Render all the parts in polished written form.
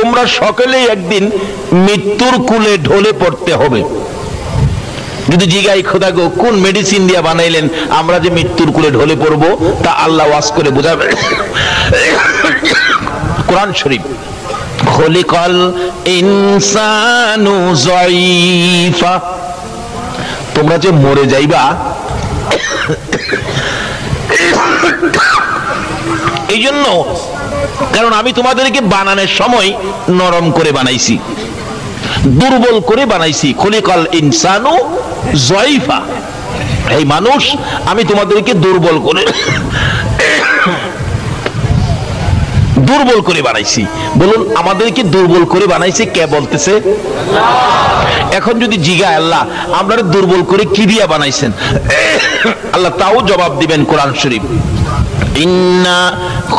তোমরা সকলেই একদিন মৃত্যুর কুলে ঢলে পড়তে হবে। যদি জিগাই খোদা গো কোন মেডিসিন দিয়া বানাইলেন আমরা যে মৃত্যুর কুলে ঢলে পড়বো, তা আল্লাহ ওয়াজ করে বোঝাবে। কোরআন শরীফ, খলিকাল ইনসানু যায়ীফা, তোমরা যে মরে যাইবা এই জন্য, কারণ আমি তোমাদেরকে বানানোর সময় নরম করে বানাইছি, দুর্বল করে বানাইছি। খলিকাল ইনসানু যায়ীফা, এই মানুষ আমি তোমাদেরকে দুর্বল করে বানাইছি। বলুন আমাদেরকে দুর্বল করে বানাইছে কে বলতেছে? এখন যদি জিগা আল্লাহ আমরা দুর্বল করে কি দিয়া বানাইছেন, আল্লাহ তাও জবাব দিবেন কোরআন শরীফ, ইন্না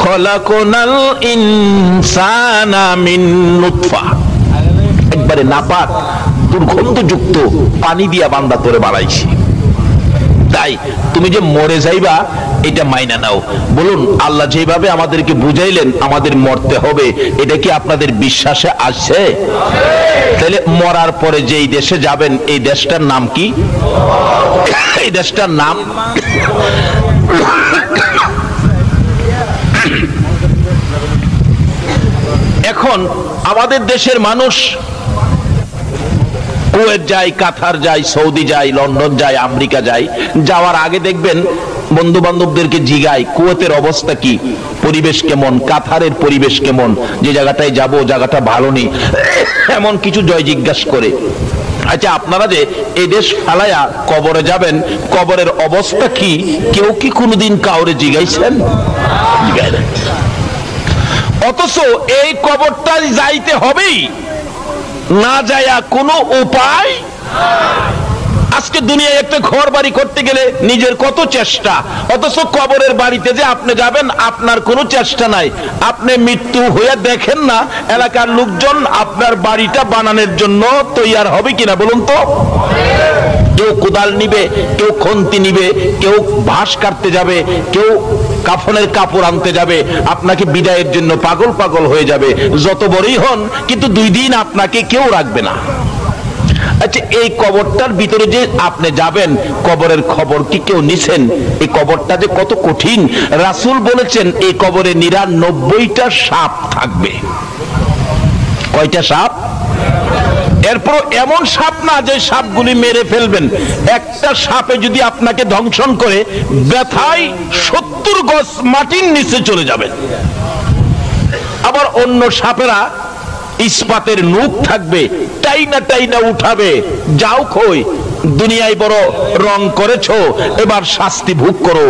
খলাকনাল ইনসানা মিন নুতফা, একবারে নাপাক দুর্গন্ধযুক্ত পানি দিয়া বান্দা তোরে বানাইছি। তাই তুমি যে মরে যাইবা এটা মাইনা নাও। বলুন আল্লাহ যেভাবে আমাদেরকে বুঝাইলেন আমাদের মরতে হবে, এটা কি আপনাদের বিশ্বাসে আসছে? তাহলে মরার পরে যেই দেশে যাবেন এই দেশটার নাম কি? এই দেশটার নাম এখন আমাদের দেশের মানুষ কুয়েত যায়, কাতার যায়, সৌদি যায়, লন্ডন যায়, আমেরিকা যায়। যাওয়ার আগে দেখবেন বন্ধু বান্ধবদেরকে জিগায় কুয়েতের অবস্থা কি, পরিবেশ কেমন, কাতারের পরিবেশ কেমন, যে জায়গাটায় যাব জায়গাটা ভালো নেই, এমন কিছু জয় জিজ্ঞাসা করে। আচ্ছা আপনারা যে এই দেশ ফালায়া কবরে যাবেন, কবরের অবস্থা কি কেউ কি কোনোদিন কাউরে জিগাইছেন? জিগায় না। অথচ এই কবরটাই যাইতে হবেই, না যায়া কোনো উপায়। আজকে দুনিয়ায় একটা ঘর বাড়ি করতে গেলে নিজের কত চেষ্টা, অথচ কবরের বাড়িতে যে আপনি যাবেন আপনার কোনো চেষ্টা নাই। আপনি মৃত্যু হয়ে দেখেন না এলাকার লোকজন আপনার বাড়িটা বানানোর জন্য তৈয়ার হবে কিনা বলুন তো? কেউ কোদাল নিবে, কেউ খন্তি নিবে, কেউ ঘাস কাটতে যাবে, কেউ কাফনের কাপড় আনতে যাবে, আপনাকে বিদায়ের জন্য পাগল পাগল হয়ে যাবে যত বড়ই হন, কিন্তু 2 দিন আপনাকে কেউ রাখবে না। আচ্ছা এই কবরটার ভিতরে যে আপনি যাবেন, কবরের খবর কি কেউ নিছেন? এই কবরটা যে কত কঠিন, রাসূল বলেছেন এই কবরে 99টা সাপ থাকবে। কয়টা সাপ? এরপর এমন সাপ না যে সাপগুলি মেরে ফেলবেন, একটা সাপে যদি আপনাকে ধ্বংসন করে ব্যথায় 70 গজ মাটির নিচে চলে যাবেন। আবার অন্য সাপেরা ইস্পাতের নূক থাকবে, টাইনা টাইনা উঠাবে, যাও কই দুনিয়ায় বড় রং করেছো, এবার শাস্তি ভোগ করো।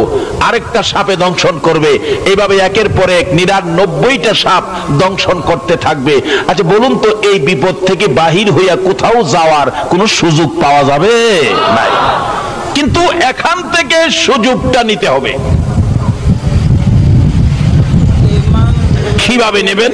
আরেকটা সাপে দংশন করবে, এইভাবে একের পর এক 99টা সাপ দংশন করতে থাকবে। আচ্ছা বলুন তো এই বিপদ থেকে বাহির হইয়া কোথাও যাওয়ার কোনো সুযোগ পাওয়া যাবে? নাই। কিন্তু এখান থেকে সুযোগটা নিতে হবে। কিভাবে নেবেন?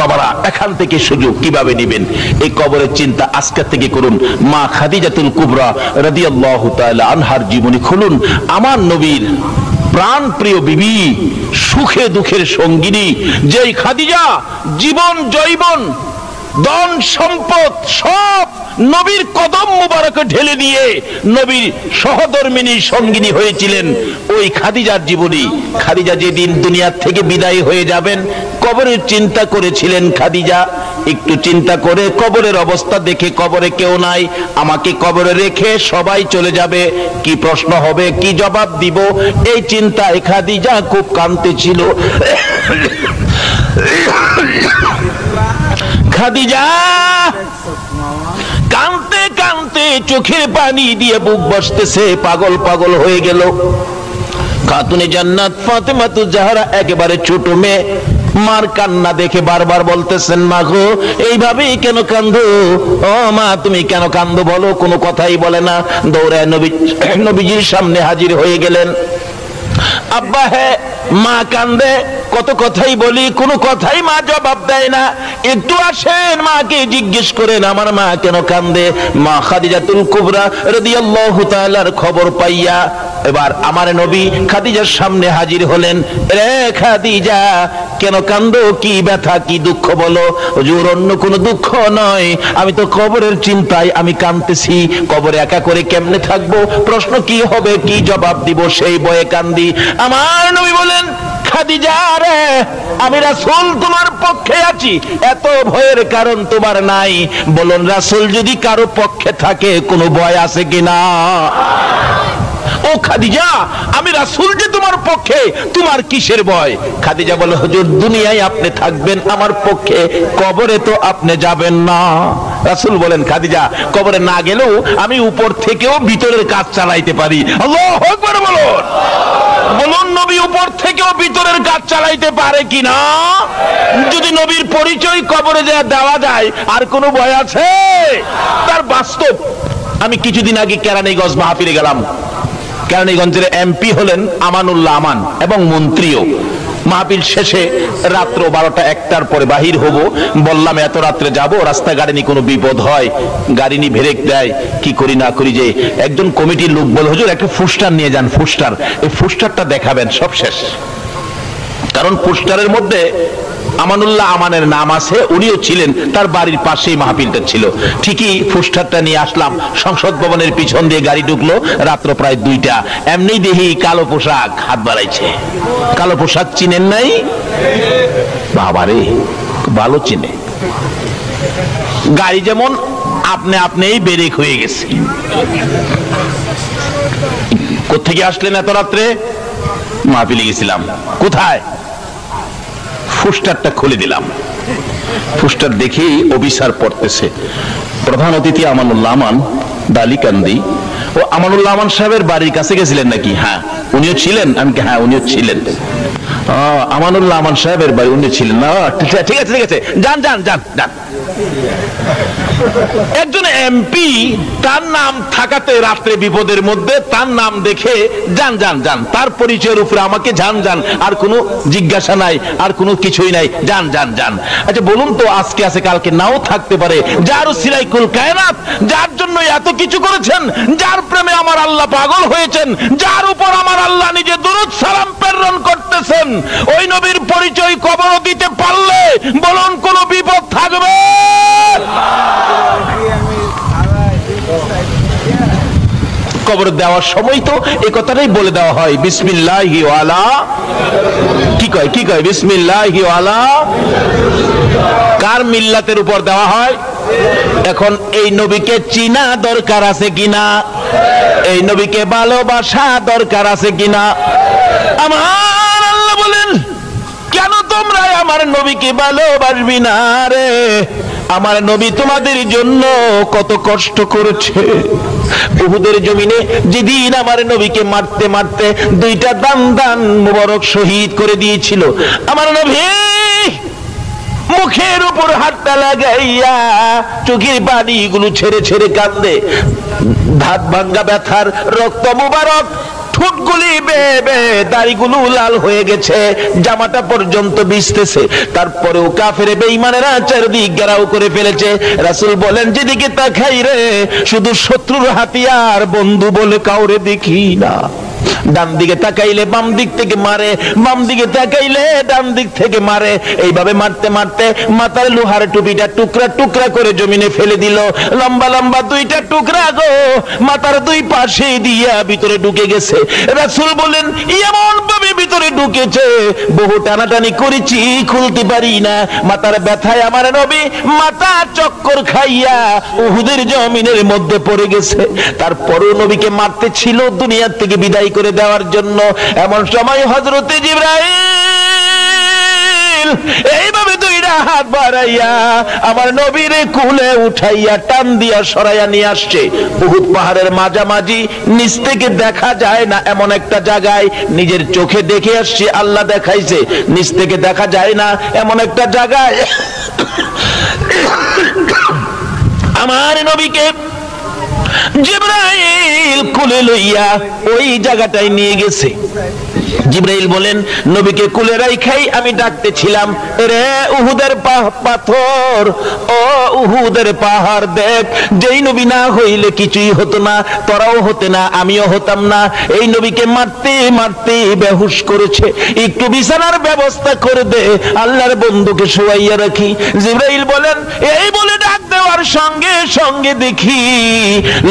বাবারা এখান থেকে সুযোগ কিভাবে নেবেন এই কবরের চিন্তা আজকে থেকে করুন। মা খাদিজাতুল কুবরা রাদিয়াল্লাহু তাআলা আনহার জীবনী খুলুন। আমার নবীর প্রাণ প্রিয় বিবি, সুখে দুঃখের সঙ্গিনী, যেই খাদিজা জীবন জৈবন ধন সম্পদ সব নবীর কদম মুবারকে ঢেলে দিয়ে নবীর সহধর্মিনী সঙ্গিনী হয়েছিলেন, ওই খাদিজার জীবনী। খাদিজা যেদিন দুনিয়া থেকে বিদায় হয়ে যাবেন কবরের চিন্তা করেছিলেন খাদিজা। একটু চিন্তা করে কবরের অবস্থা দেখে, কবরে কেউ নাই, আমাকে কবরে রেখে সবাই চলে যাবে, কি প্রশ্ন হবে, কি জবাব দিব, এই চিন্তায় খাদিজা খুব কাঁদতেছিল। খাদিজা কাঁদতে কাঁদতে চোখের পানি দিয়ে বুক বসতেছে, পাগল পাগল হয়ে গেল। খাতুনে জান্নাত ফাতেমাতুজ জাহরা একেবারে ছোট মেয়ে, মার কান্না দেখে বারবার বলতেছেন, মা গো এইভাবেই কেন কান্দো? ও মা তুমি কেন কান্দো বলো? কোনো কথাই বলে না। দৌড়ায় নবীজির সামনে হাজির হয়ে গেলেন। আব্বা হ্যাঁ, মা কান্দে, কত কথাই বলি, কোনো কথাই মা জবাব দেয় না। একটু আসেন মাকে জিজ্ঞেস করেন আমার মা কেন কান্দে। মা খাদিজাতুল কুবরা রাদিয়াল্লাহু তাআলার খবর পাইয়া এবার আমার নবী খাদিজার সামনে হাজির হলেন। রে খাদিজা, কেন কান্দো? কি ব্যথা, কি দুঃখ বলো? হুজুর, অন্য কোনো দুঃখ নয়, আমি তো কবরের চিন্তায় আমি কাঁদতেছি। কবরে একা করে কেমনে থাকবো, প্রশ্ন কি হবে, কি জবাব দিব, সেই ভয়ে কান্দি। আমার নবী বলেন, খাদিজা রে, আমি রাসূল তোমার পক্ষে আছি, এত ভয়ের কারণ তোমার নাই। বলুন, রাসূল যদি কারো পক্ষে থাকে কোনো ভয় আছে কিনা? ও খাদিজা, আমি রাসূল যে তোমার পক্ষে, তোমার কিসের ভয়? খাদিজা বলে, হুজুর, দুনিয়ায় আপনি থাকবেন আমার পক্ষে, কবরে তো আপনি যাবেন না। রাসূল বলেন, খাদিজা, কবরে না গেলেও আমি উপর থেকেও ভিতরের কাজ চালাইতে পারি। আল্লাহু আকবার বলুন। বলুন, নবী উপর থেকেও ভিতরের কাজ চালাইতে পারে কিনা? যদি নবীর পরিচয় কবরে দেওয়া যায়, আর কোনো ভয় আছে? তার বাস্তব। আমি কিছুদিন আগে কেরানীগঞ্জ মাহফিলে গেলাম। কেরানীগঞ্জের এমপি হলেন আমানুল্লাহ আমান এবং মন্ত্রীও। মাহফিল শেষে রাত্র 12টা-1টার পরে বাহির হব। বললাম, এত রাত্রে যাব, রাস্তাঘাটে কোনো বিপদ হয়, গাড়ি নিয়ে ব্রেক দেয়, কি করি না করি। যে একজন কমিটির লোক বল, হুজুর একটা পোস্টার নিয়ে যান, পোস্টার, এই পোস্টারটা দেখাবেন। সব শেষ, কারণ পোস্টারের মধ্যে আমানুল্লাহ আমানের নাম আছে, উনিও ছিলেন, তার বাড়ির পাশেই মাহফিলটা ছিল। ঠিকই পোস্টারটা নিয়ে আসলাম, সংসদ ভবনের পিছন দিয়ে গাড়ি ঢুকলো, রাত্র প্রায় 2টা। এমনি দেখি কালো পোশাক হাত বাড়াইছে। কালো পোশাক চিনেন নাই? বাবারে, ভালো চিনে। গাড়ি যেমন আপনি আপনিই ব্রেক হয়ে গেছে। কোত্থেকে আসলেন এত রাত্রে? মাহফিলে গেছিলাম। কোথায়? পোস্টারটা খুলে দিলাম। পোস্টার দেখেই অফিসার পড়তেছে, প্রধান অতিথি আমানুল্লাহ আমান, ডালিকান্দি। ও আমানুল্লাহ আমান সাহেবের বাড়ির কাছে গেছিলেন নাকি? হ্যাঁ, উনিও ছিলেন। আমি হ্যাঁ, উনিও ছিলেন। আমানুল্লাহ আমান সাহেবের বাড়ি উনি ছিলেন না? ঠিক আছে, ঠিক আছে, যান যান যান যান। একজন এমপি, তার নাম থাকাতে রাত্রে বিপদের মধ্যে তার নাম দেখে যান যান যান, তার পরিচয়ের উপরে আমাকে যান যান, আর কোনো জিজ্ঞাসা নাই, আর কোনো কিছুই নাই, যান যান যান। আচ্ছা বলুন তো, আজকে আছে কালকে নাও থাকতে পারে, যার উসিলায় কুল কায়নাত, যার জন্য এত কিছু করেছেন, যার প্রেমে আমার আল্লাহ পাগল হয়েছেন, যার উপর আমার আল্লাহ নিজে দুরূদ সালাম প্রেরণ করতেছেন, ওই নবীর পরিচয় কবর দিতে পারলে বলুন কোনো বিপদ থাকবে? কবর দেওয়ার সময় তো এই কথাটাই বলে দেওয়া হয়, বিসমিল্লাহি ওয়ালা, কি কয় বিসমিল্লাহি ওয়ালা। কার মিল্লাতের উপর দেওয়া হয়? এখন এই নবীকে চিনা দরকার আছে কিনা? এই নবীকে ভালোবাসা দরকার আছে কিনা? আমার আল্লাহ বলেন, কেন তোমরা আমার নবীকে ভালোবাসবি না রে? আমার নবী তোমাদের জন্য কত কষ্ট করেছে। উহুদের জমিনে যেদিন আমার নবীকে মারতে মারতে 2টা দান মুবারক শহীদ করে দিয়েছিল, আমার নবী মুখের উপর হাতটা লাগাইয়া চোখের পানিগুলো ছেড়ে ছেড়ে কান্দে। দাঁত ভাঙ্গা ব্যথার রক্ত মুবারক, ঠোঁটগুলি বেয়ে বেয়ে, দাড়িগুলো লাল হয়ে গেছে, জামাটা পর্যন্ত ভিজতেছে। তারপরেও কাফের বেঈমানেরা চারদিক ঘেরাও করে ফেলেছে। রাসূল বলেন, যেদিকে তাকাই রে, শুধু শত্রুর হাতিয়ার, বন্ধু বলে কাউরে দেখি না। ডান দিকে তাকাইলে বাম দিক থেকে মারে, বাম দিকে তাকাইলে ডান দিক থেকে মারে। এইভাবে মারতে মারতে মাথার লোহার টুপিটা টুকরা টুকরা করে জমিনে ফেলে দিল। লম্বা লম্বা 2টা টুকরা গো মাথার 2 পাশে দিয়া ভিতরে ঢুকে গেছে। রাসূল বলেন, এমন ভাবে ভিতরে ঢুকেছে, বহু টানাটানি করেছি, খুলতে পারি না। মাথার ব্যথায় আমার নবী মাথা চক্কর খাইয়া উহুদের জমিনের মধ্যে পড়ে গেছে। তারপরও নবীকে মারতে ছিল দুনিয়ার থেকে বিদায় করে দেওয়ার জন্য। এমন সময় হযরতে জিবরাইল এইভাবে 2টা হাত বাড়াইয়া আমার নবীরে কুলে উঠাইয়া টান দিয়া সরাইয়া নিয়ে আসছে। উহুদ পাহাড়ের মাঝামাঝি, নিচ থেকে দেখা যায় না এমন একটা জায়গায়, নিজের চোখে দেখে আসছে, আল্লাহ দেখাইছে, নিচ থেকে দেখা যায় না এমন একটা জায়গায় আমার নবীকে জিবরাইল কোলে লইয়া ওই জায়গাটায় নিয়ে গেছে। জিবরাইল বলেন, নবীকে কোলে রাখাই আমি ডাকতেছিলাম, রে উহুদের পাথর, ও উহুদের পাহাড় দেখ, যেই নবী না হইলে কিছুই হতো না, তোরাও হতে না, আমিও হতাম না। এই নবীকে মারতে মারতে বেহুশ করেছে, একটু বিছানার ব্যবস্থা করে দে, আল্লাহর বন্ধুকে শোয়াইয়া রাখি। জিবরাইল বলেন, এই বলে ডাক দেওয়ার সঙ্গে সঙ্গে দেখি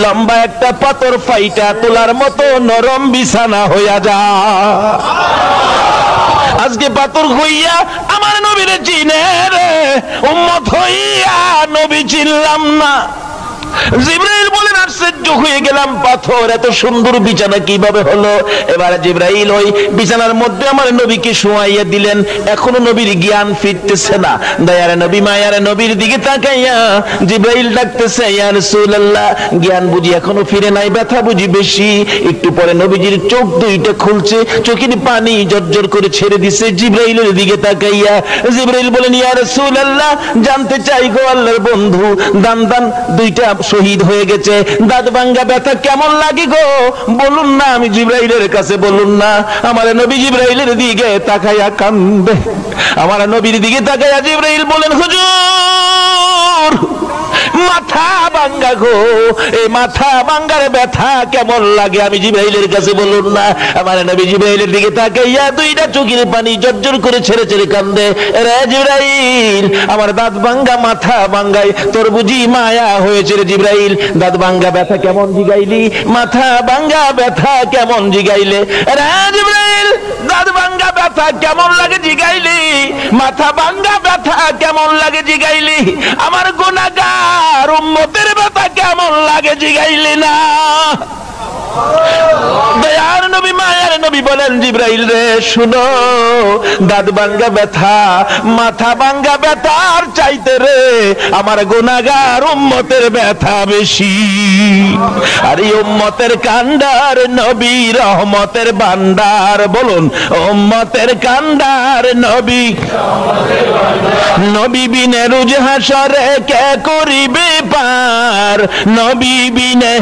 লম্বা একটা পাথর ফাইটা তোলার মতো নরম বিছানা হইয়া যায়। আজকে পাথর হইয়া আমার নবীরে চিনে রে, উম্মত হইয়া নবী চিনলাম না। জিবরাইল বলেন, আশ্চর্য হয়ে গেলাম, পাথর এত সুন্দর বিছানা কিভাবে হলো? এবারে জিবরাইল ওই বিছানার মধ্যে আমার নবীকে শোয়াইয়া দিলেন। এখনো নবীর জ্ঞান ফিরতেছে না। দয়ারে নবী মায়ারে নবীর দিকে তাকাইয়া জিবরাইল ডাকতেছে, ইয়া রাসূলুল্লাহ, জ্ঞান বুঝি এখনো ফিরে নাই, ব্যথা বুঝি বেশি। একটু পরে নবীজির চোখ দুইটা খুলছে, চোখের পানি জর্জর করে ছেড়ে দিছে। জিবরাইলের দিকে তাকাইয়া জিবরাইল বলেন, ইয়া রাসূলুল্লাহ, জানতে চাই গো আল্লাহর বন্ধু, দান দুইটা শহীদ হয়ে গেছে, দাঁত ভাঙ্গা ব্যথা কেমন লাগে গো? বলুন না, আমি জিবরাইলের কাছে বলুন না। আমার নবী জিবরাইলের দিকে তাকাইয়া কান্দে। আমার নবীর দিকে তাকাইয়া জিবরাইল বলেন, হুজুর মাথা ভাঙ্গা গো, এই মাথা ভাঙ্গার ব্যথা কেমন লাগে আমি জিবরাইলের কাছে বলুন না। আমার নবী জিবরাইলের দিকে তাকাইয়া দুইটা চোখের পানি জর্জর করে ছেড়ে ছেড়ে কান্দে, রে জিবরাইল, আমার দাঁত ভাঙ্গা মাথা ভাঙ্গাই তোর বুঝি মায়া হয়েছে রে জিবরাইল। দাঁত ভাঙ্গা ব্যথা কেমন জিগাইলি, মাথা ভাঙ্গা ব্যথা কেমন জিগাইলে? রে জিবরাইল, দাঁত ভাঙ্গা ব্যথা কেমন লাগে জিগাইলি, মাথা ভাঙ্গা ব্যথা কেমন লাগে জিগাইলি, আমার গুনাহগার উম্মতের ব্যথা কেমন লাগে জিগাইলি না। দয়ার নবী মায়ার নবী বলেন, জিবরাইল রে শুনো, দাঁত ভাঙ্গা ব্যথা মাথা ভাঙ্গা ব্যথার চাইতে রে আমার গুনাহগার উম্মতের ব্যথা বেশি। আর এই উম্মতের কান্ডার নবী রহমতের ভান্ডার, বলুন উম্মতের কান্ডার নবী, নবী বিনে রোজ হাসরে কে করিবে পার, নবী বিনে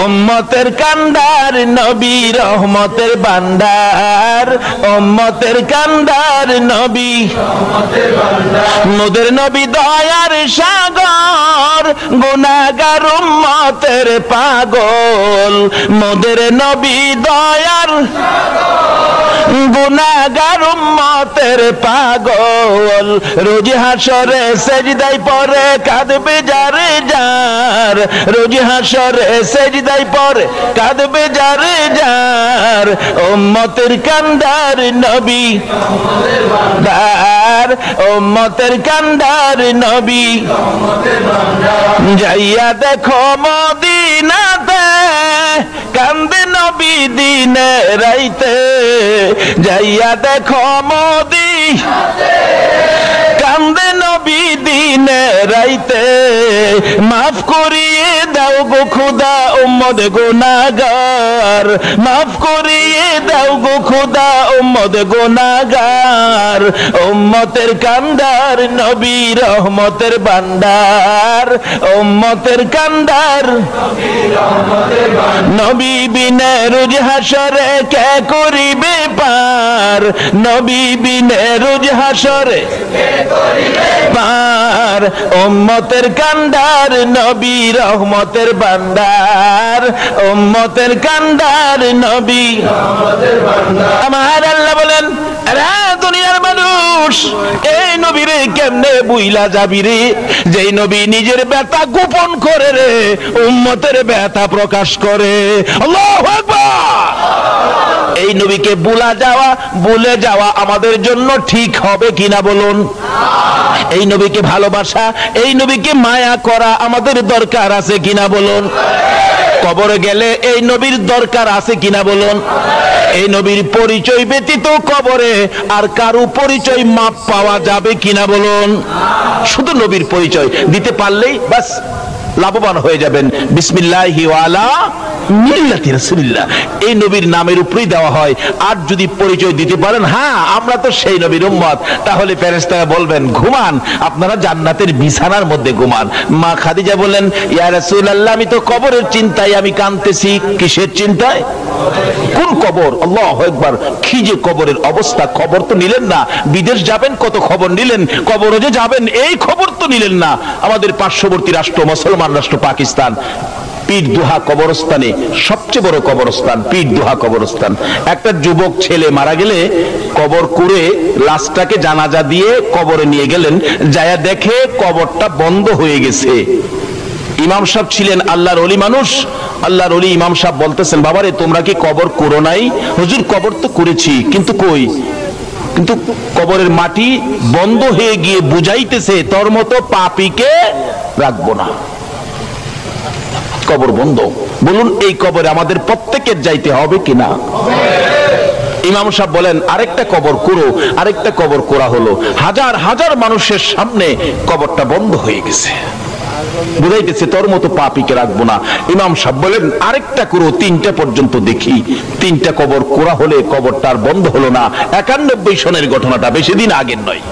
উম্মতের কান্ডার নবী রহমতের ভান্ডার, উম্মতের কান্ডার নবী, মোদের নবী দয়ার সাগর, গুনাহগার উম্মতের পাগল, মোদের নবী দয়ার গুনাহগার উম্মতের পাগল, রোজ হাসরে সেজদায় পড়ে কাঁদবে যারে যার, রোজ হাসরে সেজদায় পড়ে কাঁদবে যারে যার, উম্মতের কান্ডার নবী দার, উম্মতের কান্ডার নবী। যাইয়া দেখো মদিনাতে কান্দে নবী দিনে রাইতে, যাইয়া দেখো মদিনাতে কান্দে নবী দিনে রাইতে, মাফ করিয়ে দাও গো খোদা উম্মত গুনাহগার, মাফ করিয়ে দাও গো খোদা উম্মত গুনাহগার, উম্মতের কান্ডার নবী রহমতের ভান্ডার, উম্মতের কান্ডার নবী বিনে রোজ হাসরে কে করিবে পার, নবী বিনে রোজ হাসরে পার, উম্মতের কান্ডার নবী রহমতের ভান্ডার, উম্মতের কান্ডার নবী। আমার আল্লাহ বলেন, দুনিয়ার মানুষ এই নবীরে কেমনে বুইলা যাবি রে, যেই নবী নিজের ব্যথা গোপন করে রে উম্মতের ব্যথা প্রকাশ করে। আল্লাহু আকবার। এই নবীকে ভুলে যাওয়া আমাদের জন্য ঠিক হবে কিনা বলুন? এই নবীকে ভালোবাসা, এই নবীকে মায়া করা আমাদের দরকার আছে কিনা বলুন? কবরে গেলে এই নবীর দরকার আছে কিনা বলুন? এই নবীর পরিচয় ব্যতীত কবরে আর কারো পরিচয় মাপ পাওয়া যাবে কিনা বলুন? শুধু নবীর পরিচয় দিতে পারলেই বাস লাভবান হয়ে যাবেন। বিসমিল্লাহি ওয়া আলা মিল্লাতি রাসূলিল্লাহ, এই নবীর নামের উপরেই দেওয়া হয়। আর যদি পরিচয় দিতে পারেন হ্যাঁ আমরা তো সেই নবীর উম্মত, তাহলে ফেরেশতারা বলবেন ঘুমান, আপনারা জান্নাতের বিছানার মধ্যে ঘুমান। মা খাদিজা বলেন ইয়া রাসূলুল্লাহ, আমি তো কবরের চিন্তায় আমি কাঁদতেছি। কিসের চিন্তায়? কোন কবর? আল্লাহু আকবার। কি যে কবরের অবস্থা! খবর তো নিলেন না, বিদেশ যাবেন কত খবর নিলেন, কবরে যে যাবেন এই খবর তো নিলেন না। আমাদের পার্শ্ববর্তী রাষ্ট্র মুসলমান রাষ্ট্র পাকিস্তান, পীরদুহা কবরস্থানে সবচেয়ে বড় কবরস্থান পীরদুহা কবরস্থান। একটা যুবক ছেলে মারা গেলে কবর কুড়ে লাশটাকে জানাজা দিয়ে কবরে নিয়ে গেলেন, যায়া দেখে কবরটা বন্ধ হয়ে গেছে। ইমাম সাহেব ছিলেন আল্লাহর ওলি মানুষ, আল্লাহর ওলি ইমাম সাহেব বলতেছেন বাবারে তোমরা কি কবর কুড়ো নাই? হুজুর কবর তো করেছি, কিন্তু কই, কিন্তু কবরের মাটি বন্ধ হয়ে গিয়ে বুঝাইতেছে তোর মতো পাপীকে রাখবো না, কবর বন্ধ। বলুন এই কবরে আমাদের প্রত্যেকের যাইতে হবে কিনা? ইমাম সাহেব বলেন আরেকটা কবর কুড়ো, আরেকটা কবর কোরা হলো, হাজার হাজার মানুষের সামনে কবরটা বন্ধ হয়ে গেছে, বুঝাইতেছে তোর মতো পাপীকে রাখবো না। ইমাম সাহেব বলেন আরেকটা কুড়ো, তিনটা পর্যন্ত দেখি। তিনটা কবর কোরা হলে কবরটা আর বন্ধ হলো না। 91 সনের ঘটনাটা, বেশি দিন আগের নয়।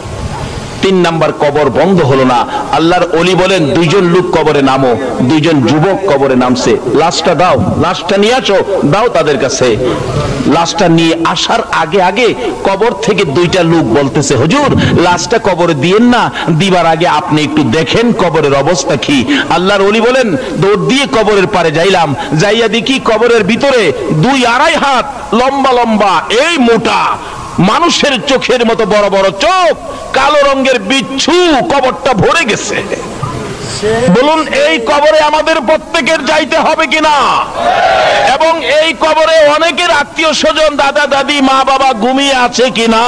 3 নাম্বার কবর বন্ধ হলো না। আল্লাহর ওলি বলেন 2 জন লোক কবরে নামো। 2 জন যুবক কবরে নামছে, লাশটা দাও, লাশটা নিয়ে আসো, দাও তাদের কাছে। লাশটা নিয়ে আসার আগে আগে কবর থেকে 2টা লোক বলতেছে হুজুর লাশটা কবরে দিয়েন না, দিবার আগে আপনি একটু দেখেন কবরের অবস্থা কি। আল্লাহর ওলি বলেন দৌড় দিয়ে কবরের পারে যাইলাম, যাইয়া দেখি কবরের ভিতরে 2-2.5 হাত লম্বা লম্বা, এই মোটা মানুষের চোখের মতো বড় বড় চোখ, কালো রঙের বিচ্ছু, কবরটা ভরে গেছে। বলুন এই কবরে আমাদের প্রত্যেকের যাইতে হবে কিনা? এবং এই কবরে অনেকের আত্মীয় স্বজন, দাদা দাদি, মা বাবা ঘুমিয়ে আছে কিনা?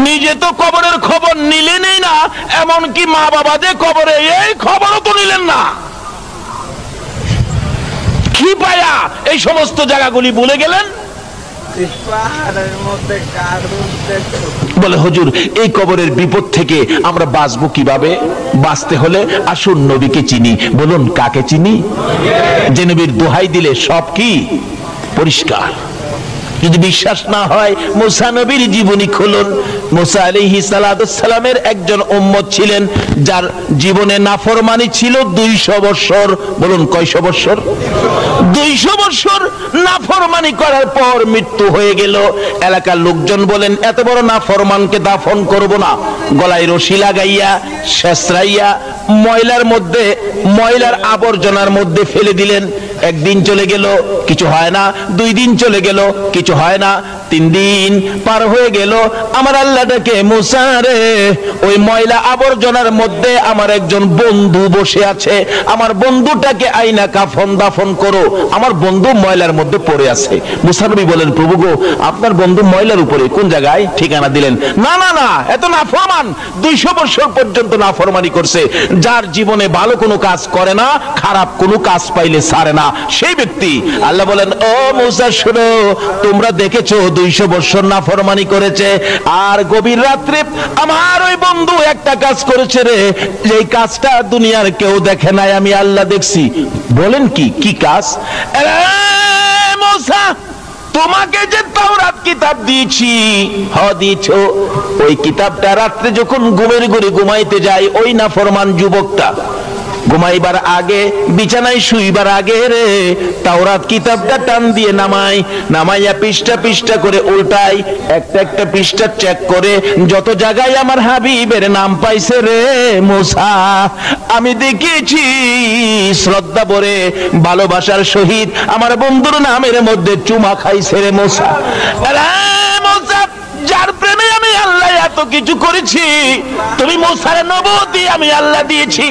নিজে তো কবরের খবর নিলেনই না, এমনকি মা বাবা যে কবরে, এই খবরও তো নিলেন না। কি পায়া এই সমস্ত জায়গাগুলি ভুলে গেলেন? বলে হুজুর এই কবরের বিপদ থেকে আমরা বাঁচবো কিভাবে? বাঁচতে হলে আসুন নবীকে চিনি। বলুন কাকে চিনি? যে নবীর দোহাই দিলে সব কি পরিষ্কার। যদি বিশ্বাস না হয় মুসা নবীর জীবনী খুলুন। মুসা আলাইহিস সালামের একজন উম্মত ছিলেন যার জীবনে নাফরমানি ছিল 200 বছর। বলুন কয়শো বছর? 200 বছর নাফরমানি করার পর মৃত্যু হয়ে গেল। এলাকার লোকজন বলেন এত বড় নাফরমানকে দাফন করব না, গলায় রশি লাগাইয়া শেষরাইয়া ময়লার মধ্যে, ময়লার আবর্জনার মধ্যে ফেলে দিলেন। একদিন চলে গেল, কিছু হয় না। 2 দিন চলে গেল, কিছু হয় না। 3 দিন পার হয়ে গেল। আমার আল্লাহটাকে মুসা রে, ওই ময়লা আবর্জনার মধ্যে আমার একজন বন্ধু বসে আছে, আমার বন্ধুটাকে আইনা কাফন দাফন করো, আমার বন্ধু ময়লার মধ্যে পড়ে আছে। মুসা নবী বলেন প্রভু গো আপনার বন্ধু ময়লার উপরে, কোন জায়গায়? ঠিকানা দিলেন। না না না, এত নাফরমান, 200 বছর পর্যন্ত নাফরমানি করছে। যার জীবনে ভালো কোনো কাজ করে না, খারাপ কোনো কাজ পাইলে ছাড়ে না, সেই ব্যক্তি। আল্লাহ বলেন ও মুসা শুনো, তোমরা দেখেছো 200 বছর নাফরমানি করেছে, আর গভীর রাত্রে আমার ওই বন্ধু একটা কাজ করেছে রে, এই কাজটা দুনিয়ার কেউ দেখে নাই, আমি আল্লাহ দেখছি। বলেন কি কি কাজ? মুসা তোমাকে যে তাওরাত কিতাব দিয়েছি, দিয়েছো, ওই কিতাবটা রাত্রে যখন ঘুমের ঘরে ঘুমাইতে যায়, ওই নাফরমান যুবকটা ঘুমাইবার আগে, বিছানায় শুইবার আগে রে তাওরাত কিতাবটা টান দিয়ে নামাইয়া পৃষ্ঠা পৃষ্ঠা করে উল্টাই, একটা একটা পৃষ্ঠা চেক করে যত জায়গায় আমার হাবিবের নাম পাইছে রে মুসা, আমি দেখেছি শ্রদ্ধা ভরে ভালোবাসার সহিত আমার বন্ধুর নামের মধ্যে চুমা খাইছে রে মুসা। যার প্রেমে আমি আল্লাহ এত কিছু করেছি, তুমি মুসার নবুয়তি আমি আল্লাহ দিয়েছি,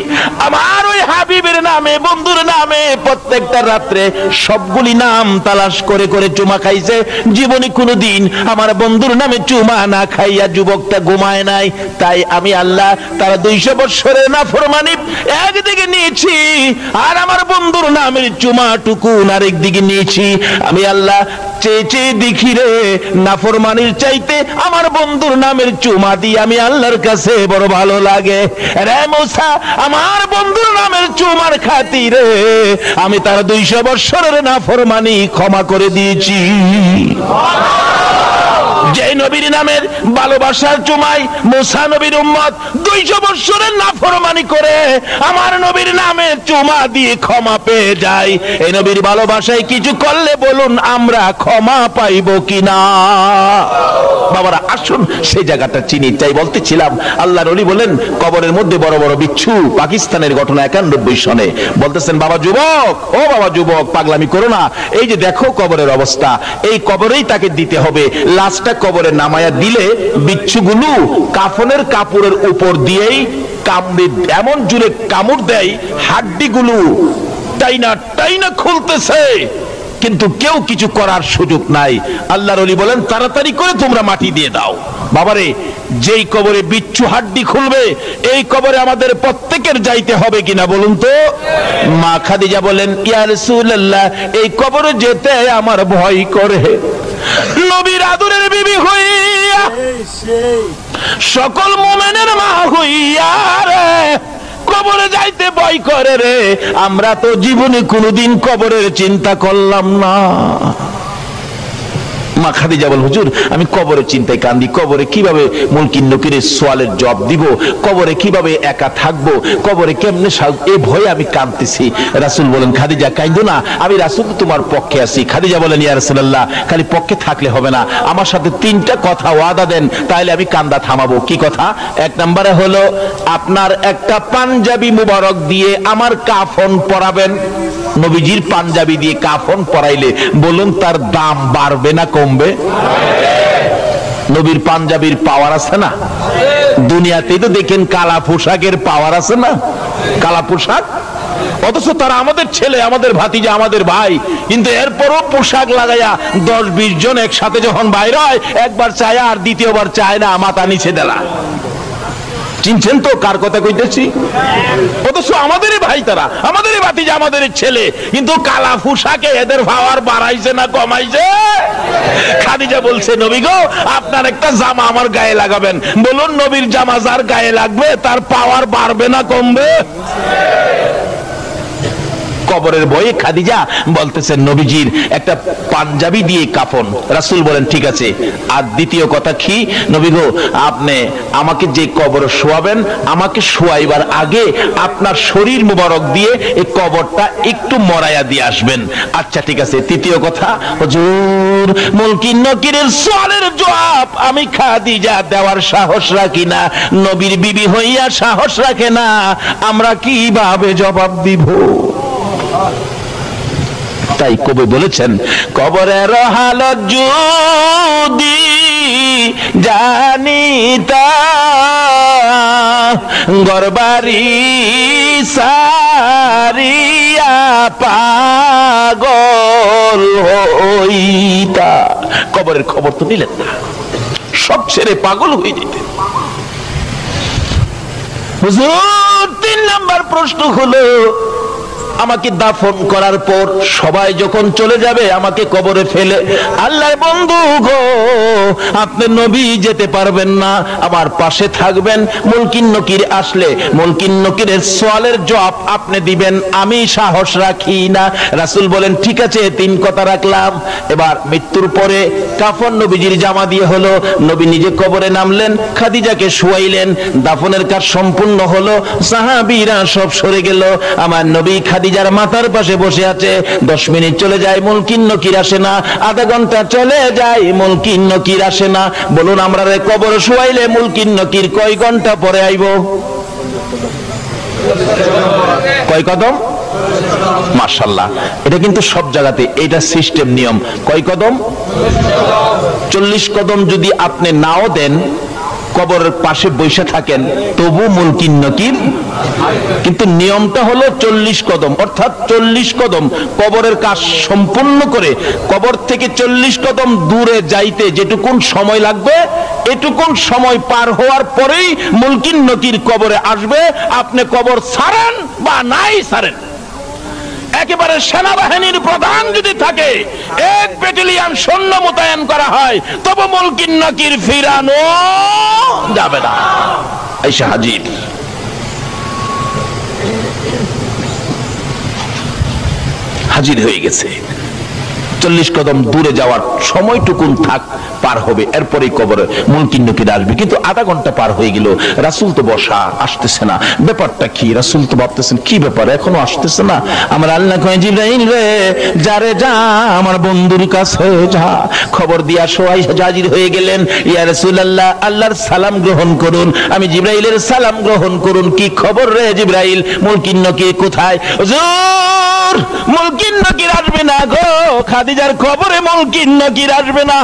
আমার ওই হাবিবের নামে, বন্ধুর নামে প্রত্যেকটা রাত্রে সবগুলি নাম তালাশ করে করে চুমা খাইছে। জীবনে কোনোদিন আমার বন্ধুর নামে চুমা না খাইয়া যুবকটা ঘুমায় নাই। তাই আমি আল্লাহ তারা 200 বছরের নাফরমানি একদিকে নিয়েছি, আর আমার বন্ধুর নামের চুমা টুকুন আরেক দিকে নিয়েছি। আমি আল্লাহ চেয়ে চেয়ে দেখি রে নাফরমানির চাইতে আমার বন্ধুর নামের চুমা দিয়ে আমি আল্লাহর কাছে বড় ভালো লাগে। রে মুসা, আমার বন্ধুর নামের চুমার খাতিরে আমি তার 200 বছরের নাফরমানি ক্ষমা করে দিয়েছি। যে নবীর নামের ভালোবাসার চুমাই মুসা নবীর উম্মত 200 বছরের নাফরমানি করে আমার নবীর নামের চুমা দিয়ে ক্ষমা পেয়ে যায়, এই নবীর ভালোবাসায় কিছু করলে বলুন আমরা ক্ষমা পাইব কিনা? বাবারা আসুন সেই জায়গাটা চিনি। তাই বলতেছিলাম আল্লাহর ওলি বলেন কবরের মধ্যে বড় বড় বিচ্ছু। পাকিস্তানের ঘটনা 91 সনে বলতেছেন বাবা যুবক, ও বাবা যুবক পাগলামি করো না, এই যে দেখো কবরের অবস্থা, এই কবরেই তাকে দিতে হবে। লাশটা কবরে নামায়া দিলে বিচ্ছুগুলো কাফনের কাপড়ের উপর দিয়েই কামড়ে এমন জোরে কামড় দেয় হাড্ডিগুলো টাইনা টাইনা খুলতেছে, কিন্তু কেউ কিছু করার সুযোগ নাই। আল্লাহর ওলি বলেন তাড়াতাড়ি করে তোমরা মাটি দিয়ে দাও। বাবারে যেই কবরে বিচ্ছু হাড্ডি খুলবে এই কবরে আমাদের প্রত্যেকের যাইতে হবে কিনা বলুন তো? মা খাদিজা বলেন ইয়া রাসূলুল্লাহ এই কবরে যেতে আমার ভয় করে। নবীর আদরের বিবি হইয়া সকল মুমিনের মা হইয়া রে কবরে যাইতে ভয় করে রে। আমরা তো জীবনে কোনোদিন কবরের চিন্তা করলাম না। মা খাদিজা বল হুজুর আমি কবরের চিন্তায় কান্দি, কবরে কিভাবে মুলকিন নকিরের সওয়ালের জবাব দিব, কবরে কিভাবে একা থাকবো, কবরে কেমনে এই ভয়ে আমি কাঁদতেছি। রাসূল বলেন খাদিজা কাঁদো না, আমি রাসূল তোমার পক্ষে আছি। খাদিজা বলেন ইয়া রাসূলুল্লাহ খালি পক্ষে থাকলে হবে না, আমার সাথে 3টা কথা ওয়াদা দেন, তাহলে আমি কান্দা থামাবো। কি কথা? 1 নম্বরে হলো আপনার একটা পাঞ্জাবি মুবারক দিয়ে আমার কাফন পরাবেন। নবীজির পাঞ্জাবি দিয়ে কাফন পরাইলে বলুন তার দাম বাড়বে না কমবে? নবীর পাঞ্জাবির পাওয়ার আছে না? দুনিয়াতেই তো দেখেন কালা পোশাকের পাওয়ার আছে না? কালা পোশাক, অথচ তারা আমাদের ছেলে, আমাদের ভাতিজা, আমাদের ভাই, কিন্তু এরপরও পোশাক লাগাইয়া 10-20 জন একসাথে যখন বাইরে হয় একবার চায় আর দ্বিতীয়বার চায় না, মাথা নিচে দেলা। চিনছেন তো কার কথা কইতেছি? অথচ আমাদেরই ভাই তারা, আমাদেরই ভাতিজা, আমাদেরই ছেলে, কিন্তু কালা পোশাকে এদের পাওয়ার বাড়াইছে না কমাইছে? খাদিজা বলছে নবী গো আপনার একটা জামা আমার গায়ে লাগাবেন। বলুন নবীর জামা যার গায়ে লাগবে তার পাওয়ার বাড়বে না কমবে? কবরের ভয়ে খাদিজা বলতেছেন নবীজির একটা পাঞ্জাবি দিয়ে কাফন। রাসূল বলেন ঠিক আছে। আর দ্বিতীয় কথা কি? নবী গো আপনি আমাকে যে কবরে শোয়াবেন আমাকে শোয়াইবার আগে আপনার শরীর মুবারক দিয়ে এই কবরটা একটু মরাইয়া দিয়ে আসবেন। আচ্ছা ঠিক আছে। তৃতীয় কথা হুজুর মুলকিন নকিরের সওয়ালের জবাব আমি খাদিজা দেওয়ার সাহস রাখি না, নবীর বিবি হইয়া সাহস রাখে না, আমরা কিভাবে জবাব দিব? তাই কবি বলেছেন কবরের হালত যদি জানিতা গরবারি সারিয়া পাগল হইতা। কবরের খবর তো নিলেন না, সব ছেড়ে পাগল হয়ে যেতেন। হুজুর 3 নম্বর প্রশ্ন হলো আমাকে দাফন করার পর সবাই যখন চলে যাবে আমাকে কবরে ফেলে আল্লাহর বন্ধু গো আপনি নবী যেতে পারবেন না, আমার পাশে থাকবেন। মুলকিন নকির আসলে মুলকিন নকিরের সওয়ালের জবাব আপনি দিবেন, আমি সাহস রাখি না। রাসূল বলেন ঠিক আছে 3 কথা রাখলাম। এবার মৃত্যুর পরে কাফন নবীজির জামা দিয়ে হলো, নবী নিজে কবরে নামলেন, খাদিজাকে শুয়াইলেন, দাফনের কাজ সম্পূর্ণ হলো, সাহাবীরা সব সরে গেল, আমার নবী খাদিজার মাথার পাশে বসে আছে। 10 মিনিট চলে যায় মুলকিন নকির আসে না, আধা ঘন্টা চলে যায় মুলকিন নকির আসে না। বলুন আমরা কবর শুয়াইলে মুলকিন নকির কয় ঘন্টা পরে আইব? কয় কদম? মাশাআল্লাহ, এটা কিন্তু সব জায়গাতে এটা সিস্টেম নিয়ম। কয় কদম? 40 কদম যদি আপনি নাও দেন, কবরের পাশে বসে থাকেন, তবু মুলকিন নকির, কিন্তু নিয়মটা হলো 40 কদম, অর্থাৎ 40 কদম কবরের কাজ সম্পূর্ণ করে কবর থেকে 40 কদম দূরে যাইতে যেটুকুন সময় লাগবে, এটুকুন সময় পার হওয়ার পরেই মুলকিন নকির কবরে আসবে। আপনি কবর ছাড়েন বা নাই ছাড়েন, একেবারে সেনাবাহিনীর প্রধান যদি থাকে, 1 ব্যাটালিয়ন পরিমাণ সৈন্য মোতায়েন করা হয়, তবু মুলকিন নকির ফিরানো যাবে না। এসে হাজির। হাজির হয়ে গেছে। 40 কদম দূরে যাওয়ার সময়টুকুন থাক পার হবে, এরপরে কবরে মুলকিন নকির আসবে। কিন্তু আধা ঘন্টা পার হয়ে গেল, রাসূল তো বসা, আসতেছে না। ব্যাপারটা কি? রাসূল তো ভাবতেছেন কি ব্যাপার, এখনো আসতেছে না। আমার আল্লাহ কয়, জিবরাইল রে, যারে যা আমার বন্ধুর কাছে যা, খবর দিয়া সবাই হাজির হয়ে গেলেন। ইয়া রাসূলুল্লাহ, আল্লাহর সালাম গ্রহণ করুন। আমি জিবরাইলের সালাম গ্রহণ করুন। কি খবর রে জিবরাইল, মুলকিন নকির কোথায়? হুজুর, মুলকিন নকির আসবে না গো, খাদিজার খবরে মুলকিন নকির আসবে না।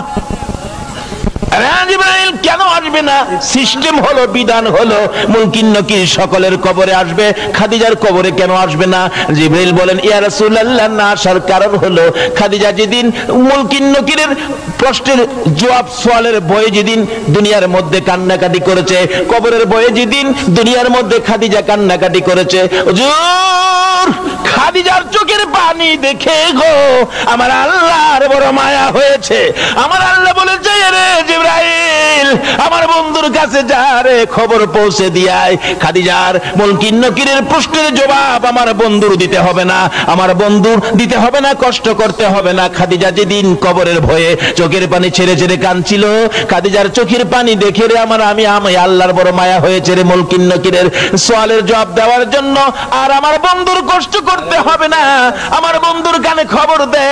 জিবরাইল, কেন আসবে না? সিস্টেম হলো, বিধান হলো, মুলকিন নকির সকলের কবরে আসবে, খাদিজার কবরে কেন আসবে না? জিবরাইল বলেন, ইয়া রাসূলুল্লাহ, না আসার কারণ হলো খাদিজা যেদিন মুলকিন নকিরের প্রশ্নের জবাব সোয়ালের বয়ে যেদিন দুনিয়ার মধ্যে কান্নাকাটি করেছে, কবরের বয়ে যেদিন দুনিয়ার মধ্যে খাদিজা কান্নাকাটি করেছে, হুজুর খাদিজার চোখের পানি দেখে গো আমার আল্লাহর বড় মায়া হয়েছে। আমার আল্লাহ বলেছে, রে জিবরাইল, আমার বন্ধুর কাছে যা রে, খবর পৌঁছে দিয়ায় খাদিজার মুলকিন নকিরের প্রশ্নের জবাব আমার বন্ধুর দিতে হবে না, আমার বন্ধুর দিতে হবে না, কষ্ট করতে হবে না। খাদিজা যেদিন কবরের ভয়ে চোখের পানি ছেড়ে ছেড়ে কাঁদছিল, খাদিজার চোখের পানি দেখে রে আমি আল্লাহর বড় মায়া হয়েছে রে মুলকিন নকিরের সওয়ালের জবাব দেওয়ার জন্য। আর আমার বন্ধুর কষ্ট করতে হবে না, আমার বন্ধুর কানে খবর দে,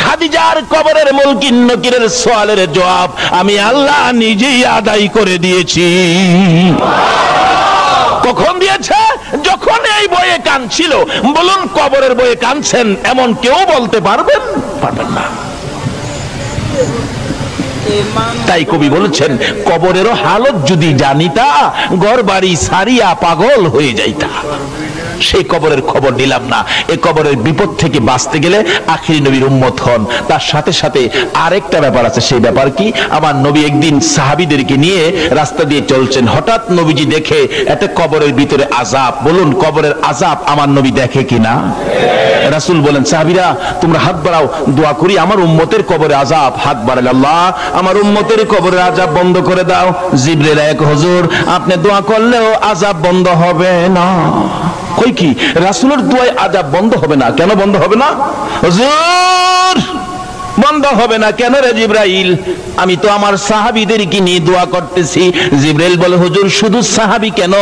খাদিজার কবরের মুলকিন নকিরের সওয়ালের জবাব আমি আল্লাহ নিজেই আদায় করে দিয়েছি। কখন দিয়েছে? যখন এই বয়ে কাঁদছিল। বলুন, কবরের বয়ে কাঁদছেন এমন কেউ বলতে পারবেন? পারবেন না। তাই কবি বলেছেন, কবরেরও হালত যদি জানিতা, ঘর বাড়ি সারিয়া পাগল হয়ে যাইতা। সেই কবরের খবর নিলাম না। এই কবরের বিপদ থেকে বাঁচতে গেলে আখিরি নবীর উম্মত হন। তার সাথে সাথে আরেকটা ব্যাপার আছে। সেই ব্যাপার কি? আমার নবী একদিন সাহাবীদেরকে নিয়ে রাস্তা দিয়ে চলছেন, হঠাৎ নবীজি দেখে একটা কবরের ভিতরে আযাব। বলুন, কবরের আযাব আমার নবী দেখে কিনা? রাসূল বলেন, সাহাবীরা তোমরা হাত বাড়াও, দোয়া করি আমার উম্মতের কবরে আযাব। হাত বাড়ালে, আল্লাহ আমার উম্মতের কবরের আযাব বন্ধ করে দাও। জিবরাইল, এক হুজুর, আপনি দোয়া করলেও আযাব বন্ধ হবে না। কই কি? রাসূলের দোয়ায় আযাব বন্ধ হবে না? কেন বন্ধ হবে না হুজুর? বন্ধ হবে না কেন রে জিবরাইল? আমি তো আমার সাহাবীদেরকে নিয়ে দোয়া করতেছি। জিবরাইল বলে, হুজুর শুধু সাহাবী কেন,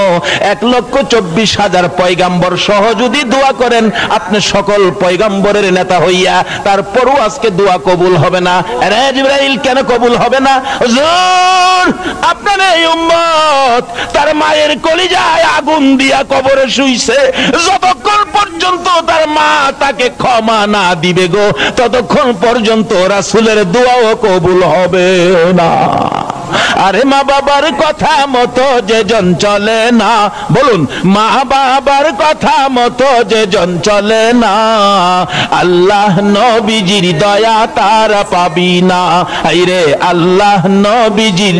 1,24,000 পয়গাম্বর সহ যদি দোয়া করেন আপনি সকল পয়গাম্বরের নেতা হইয়া, তারপরও আজকে দোয়া কবুল হবে না। রে জিবরাইল, কেন কবুল হবে না? হুজুর আপনার এই উম্মত তার মায়ের কলিজায় আগুন দিয়া কবরে শুইছে, যতক্ষণ পর্যন্ত তার মা তাকে ক্ষমা না দিবে গো, ততক্ষণ পর্যন্ত রাসূলের দোয়াও কবুল হবে না। আরে মা বাবার কথা মতো যে জন চলে না, বলুন, মা বাবার কথা মতো যে জন চলে না, আল্লাহ নবীজির দয়া তার পাবি না। আইরে আল্লাহ নবীজির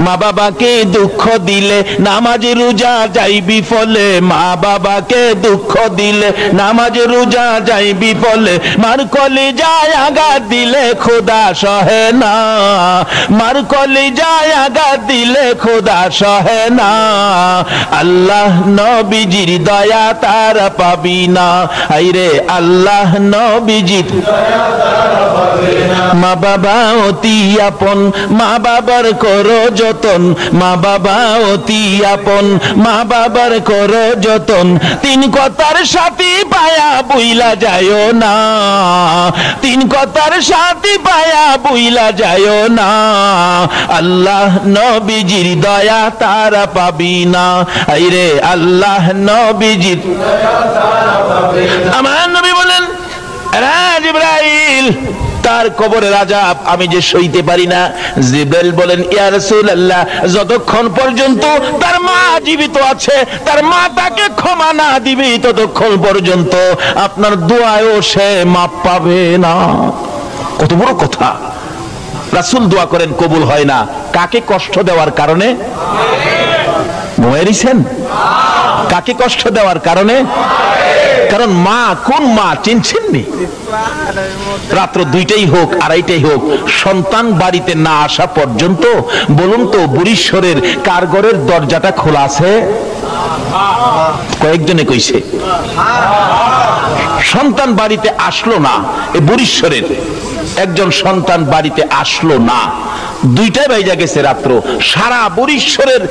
মা বাবাকে দুঃখ দিলে নামাজ রোজা যাইবি ফলে, মা বাবাকে দুঃখ দিলে নামাজ রোজা যাইবি ফলে, মার কলিজায় আঘাত দিলে খোদা সহে না, মার কলিজায় আঘাত দিলে খোদা সহে না, আল্লাহ নবীজির দয়া তার পাবি না। আইরে আল্লাহ নবীজির মা বাবা অতি আপন, মা বাবার করো যতন, মা বাবা অতি আপন, মা বাবার করো যতন, তিন কথার সাথী পায়া বুইলা যায় না, তিন কথার সাথী পায়া বুইলা যায় না, আল্লাহ নবীজির দয়া তারা পাবি না। আইরে আল্লাহ নবীজির। আমার নবী বলেন, জিবরাইল তার কবরের আযাব আমি যে সইতে পারি না। জিবরাইল বলেন, ইয়া রাসূলুল্লাহ, যতক্ষণ পর্যন্ত তার মা জীবিত আছে, তার মা তাকে ক্ষমা না দিবে, ততক্ষণ পর্যন্ত আপনার দোয়ায়ও সে মাপ পাবে না। কত বড় কথা! রাসূল দোয়া করেন, কবুল হয় না। কাকে কষ্ট দেওয়ার কারণে? বুঝেছেন? কাকে কষ্ট দেওয়ার কারণে? কারণ মা, কোন মা চিনছেননি? রাত্র 2টাই হোক 2:30টাই হোক, সন্তান বাড়িতে না আসা পর্যন্ত বলুন তো বুড়িশ্বরের কার ঘরের দরজাটা খোলা আছে? কয়েকজনে কইছে। সন্তান বাড়িতে আসলো না, এই বুড়িশ্বরের একজন সন্তান বাড়িতে আসলো না, 2টায় বাইজা গেছে রাত্র, সারা বুড়িশ্বরের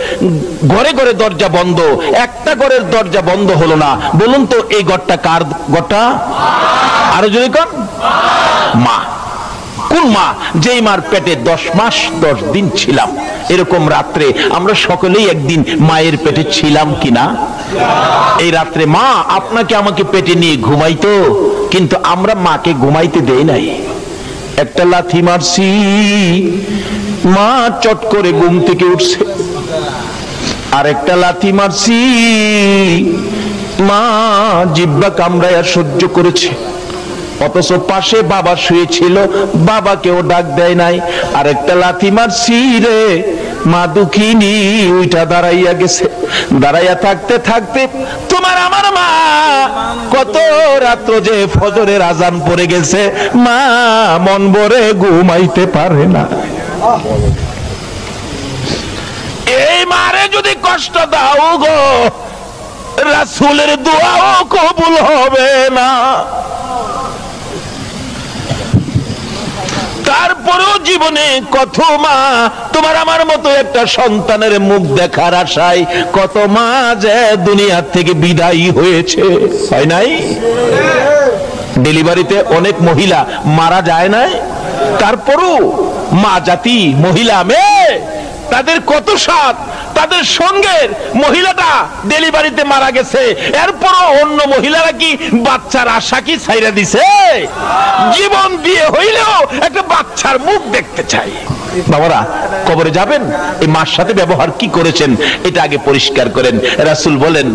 ঘরে ঘরে দরজা বন্ধ, একটা ঘরের দরজা বন্ধ হলো না। বলুন তো এই ঘরটা কার ঘরটা? আরো যদি কোন মা। কোন মা? যেই মার পেটে 10 মাস 10 দিন ছিলাম। এরকম রাত্রে আমরা সকলেই একদিন মায়ের পেটে ছিলাম কিনা? এই রাত্রে মা আপনাকে আমাকে পেটে নিয়ে ঘুমাইতো, কিন্তু আমরা মাকে ঘুমাইতে দেই নাই। একটা লাথি মারছি, মা চট করে ঘুম থেকে উঠছে। আর একটা লাথি মারছি, মা জিহ্বা কামড়ায়া সহ্য করেছে। অথচ পাশে বাবা শুয়েছিল, বাবাকেও ডাক দেয় নাই। আর একটা লাথি মারছি রে, মা দুঃখিনী ওইটা দাঁড়াইয়া গেছে। দাঁড়াইয়া থাকতে থাকতে তোমার আমার মা কত রাত্র যে ফজরের আজান পড়ে গেছে, মা মন ভরে ঘুমাইতে পারে না। এই মারে যদি কষ্ট দাও গো, রাসূলের দোয়াও কবুল হবে না। তারপরেও জীবনে কত মা তোমার আমার মতো একটা সন্তানের মুখ দেখার আশায় কত মা যে দুনিয়া থেকে বিদায়ী হয়েছে, হয় নাই? ডেলিভারিতে অনেক মহিলা মারা যায় নাই? তারপরও মা জাতি, মহিলা মেয়ে, তাদের কত সাথ, তাদের সঙ্গের মহিলাটা ডেলিভারিতে মারা গেছে, এরপরও অন্য মহিলারা কি বাচ্চার আশা কি ছাইরা দিছে? জীবন দিয়ে হইলেও একটা বাচ্চার মুখ দেখতে চাই। বাবারা, কবরে যাবেন, এই মার সাথে ব্যবহার কি করেছেন এটা আগে পরিষ্কার করেন। রাসূল বলেন,